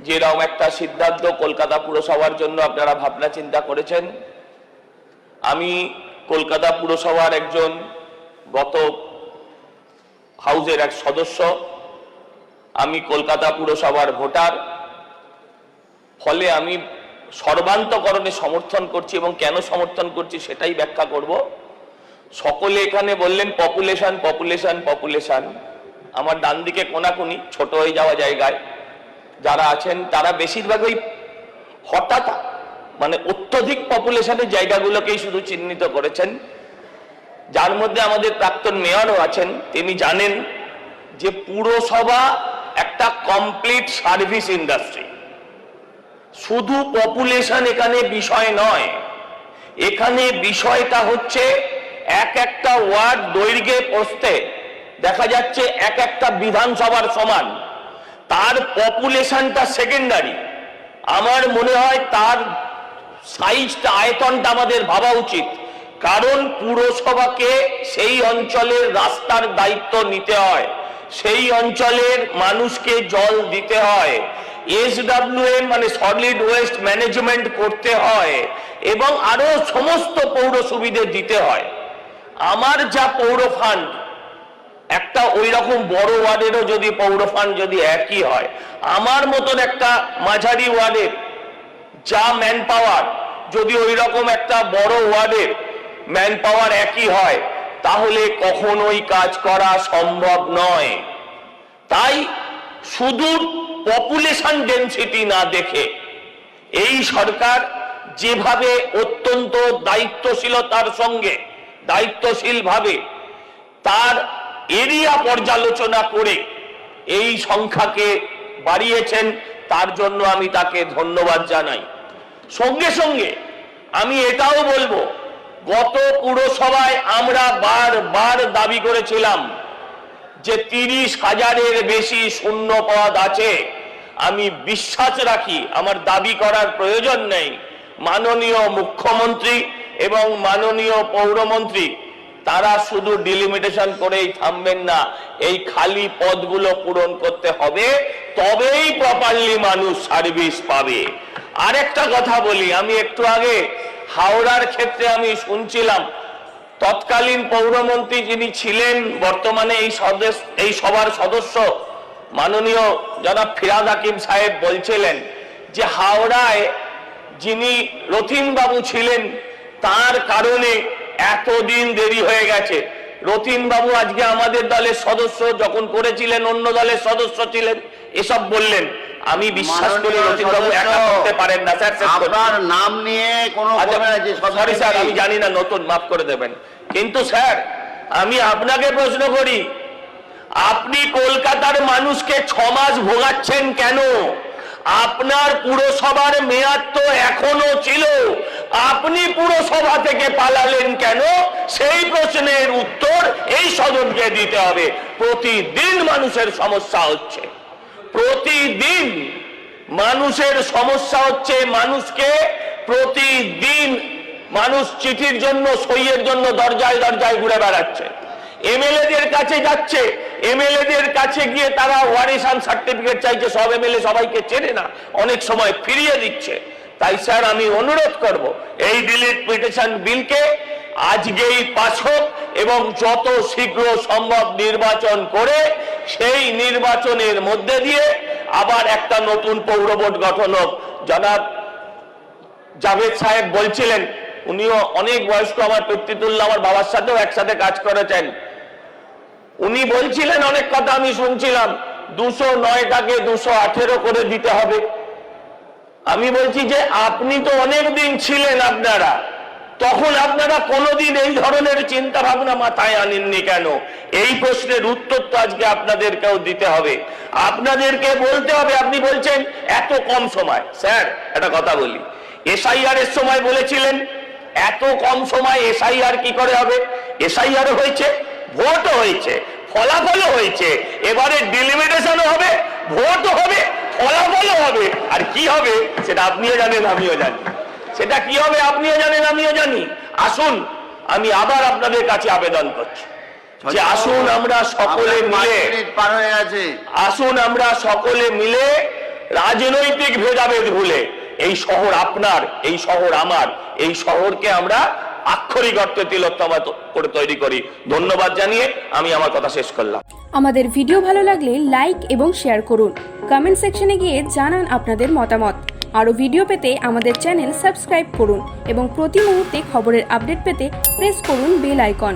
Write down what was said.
যেরকম একটা সিদ্ধান্ত কলকাতা পুরসভার জন্য আপনারা ভাবনা চিন্তা করেছেন, আমি কলকাতা পুরসভার একজন গত হাউসের এক সদস্য, আমি কলকাতা পুরসভার ভোটার, ফলে আমি সর্বান্তকরণে সমর্থন করছি এবং কেন সমর্থন করছি সেটাই ব্যাখ্যা করব। সকলে এখানে বললেন পপুলেশন পপুলেশন পপুলেশন, আমার ডান দিকে কোনাকুনি ছোট হয়ে যাওয়া জায়গায় যারা আছেন তারা বেশিরভাগই হঠাৎ মানে অত্যধিক পপুলেশনের জায়গাগুলোকেই শুধু চিহ্নিত করেছেন, যার মধ্যে আমাদের প্রাক্তন মেয়রও আছেন। তিনি জানেন যে পুরসভা একটা কমপ্লিট সার্ভিস ইন্ডাস্ট্রি, শুধু পপুলেশন এখানে বিষয় নয়, এখানে বিষয়টা হচ্ছে এক একটা ওয়ার্ড দৈর্ঘ্যে প্রস্থে দেখা যাচ্ছে এক একটা বিধানসভার সমান, তার পপুলেশনটা সেকেন্ডারি। আমার মনে হয় তার সাইজটা আয়তনটা আমাদের ভাবা উচিত, কারণ পুরসভাকে সেই অঞ্চলের রাস্তার দায়িত্ব নিতে হয়, সেই অঞ্চলের মানুষকে জল দিতে হয়, SWM মানে সলিড ওয়েস্ট ম্যানেজমেন্ট করতে হয় এবং আরো সমস্ত পৌর সুবিধে দিতে হয়। আমার যা পৌর ফান্ড, একটা ওই রকম বড় ওয়ার্ডেরও যদি পৌর ফান্ড যদি একই হয়, আমার মতন একটা মাঝারি ওয়ার্ডের যা ম্যান পাওয়ার যদি ওই রকম একটা বড় ওয়ার্ডের ম্যান পাওয়ার একই হয়, তাহলে কখনোই কাজ করা সম্ভব নয়। তাই শুধু পপুলেশন ডেনসিটি না দেখে এই সরকার যেভাবে অত্যন্ত দায়িত্বশীলতার সঙ্গে দায়িত্বশীলভাবে তার এরিয়া পর্যালোচনা করে এই সংখ্যাকে বাড়িয়েছেন, তার জন্য আমি তাকে ধন্যবাদ জানাই। সঙ্গে সঙ্গে আমি এটাও বলবো, গত পুরসভায় আমরা বারবার দাবি করেছিলাম যে 30,000-এর বেশি শূন্য পদ আছে। আমি বিশ্বাস রাখি, আমার দাবি করার প্রয়োজন নেই, মাননীয় মুখ্যমন্ত্রী এবং মাননীয় পৌরমন্ত্রী তারা শুধু ডিলিমিটেশন করেই থামবেন না, এই খালি পদগুলো পূরণ করতে হবে, তবেই প্রপারলি মানুষ সার্ভিস পাবে। আরেকটা কথা বলি, আমি একটু আগে হাওড়ার ক্ষেত্রে আমি শুনছিলাম তৎকালীন পৌরমন্ত্রী যিনি ছিলেন, বর্তমানে এই সভার সদস্য মাননীয় জনাব ফিরহাদ হাকিম সাহেব বলছিলেন যে হাওড়ায় যিনি রথীন বাবু ছিলেন তার কারণে এতদিন দেরি হয়ে গেছে। রথীন বাবু আজকে আমাদের দলের সদস্য, যখন করেছিলেন অন্য দলের সদস্য ছিলেন, এসব বললেন। আমি বিশ্বাস করি রথীন বাবু একা করতে পারেন না। স্যার আপনার নাম নিয়ে কোনো সরি স্যার, আমি জানি না, নতুন মাফ করে দেবেন। কিন্তু স্যার আমি আপনাকে প্রশ্ন করি, আপনি কলকাতার মানুষকে 6 মাস ভোগাচ্ছেন কেন? আপনার পুরসভার মেয়াদ তো এখনো ছিল, আপনি পুরসভা থেকে পালালেন কেন? সেই প্রশ্নের উত্তর এই সদনকে দিতে হবে। প্রতিদিন মানুষের সমস্যা হচ্ছে, প্রতিদিন মানুষের সমস্যা হচ্ছে, মানুষকে প্রতিদিন মানুষ চিঠির জন্য সইয়ের জন্য দরজায় দরজায় ঘুরে বেড়াচ্ছে, এমএলএদের কাছে যাচ্ছে, এমএলএদের কাছে গিয়ে তারা ওয়ারিশান সার্টিফিকেট চাইছে। সব এমএলএ সবাইকে চেনে না, অনেক সময় ফিরিয়ে দিচ্ছে। তাই স্যার আমি অনুরোধ করব, এই ডিলিমিটেশন বিলকে আজকেই পাস হোক এবং যত শীঘ্র সম্ভব নির্বাচন করে সেই নির্বাচনের মধ্যে দিয়ে আবার একটা নতুন পৌর বোর্ড গঠন হোক। জনাব জাভেদ সাহেব বলছিলেন, উনিও অনেক বয়স্ক, আমার পিতৃতুল্য, আমার বাবার সাথেও একসাথে কাজ করেছেন। উনি বলছিলেন অনেক কথা আমি শুনছিলাম, 209টাকে 218 করে দিতে হবে। আমি বলছি যে আপনি তো অনেক দিন ছিলেন, আপনারা তখন আপনারা কোনোদিন এই ধরনের চিন্তা ভাবনা মাথায় আনেননি কেন? এই প্রশ্নের উত্তর তো আজকে আপনাদেরকেও দিতে হবে, আপনাদেরকে বলতে হবে। আপনি বলছেন এত কম সময়। স্যার একটা কথা বলি, এসআইআর এর সময় বলেছিলেন এত কম সময় এসআইআর কি করে হবে? এসআইআর হয়েছে, ভোটও হয়েছে, ফলাফলও হয়েছে, এবারে ডিলিমিটেশনও হবে, ভোটও হবে, ফলাফলও হবে। আর কি হবে সেটা আপনিও জানেন আমিও জানি, সেটা কি হবে আপনিও জানেন আমিও জানি। আসুন, আমি আবার আপনাদের কাছে আবেদন করছি যে আসুন আমরা সকলে মিলে রাজনৈতিক ভেদাভেদ ভুলে এই শহর আপনার, এই শহর আমার, এই শহরকে আমরা আক্ষরিক অর্থে তিলোত্তমা করে তৈরি করি। ধন্যবাদ জানিয়ে আমি আমার কথা শেষ করলাম। আমাদের ভিডিও ভালো লাগলে লাইক এবং শেয়ার করুন। কমেন্ট সেকশনে গিয়ে জানান আপনাদের মতামত। আরও ভিডিও পেতে আমাদের চ্যানেল সাবস্ক্রাইব করুন এবং প্রতি মুহূর্তে খবরের আপডেট পেতে প্রেস করুন বেল আইকন।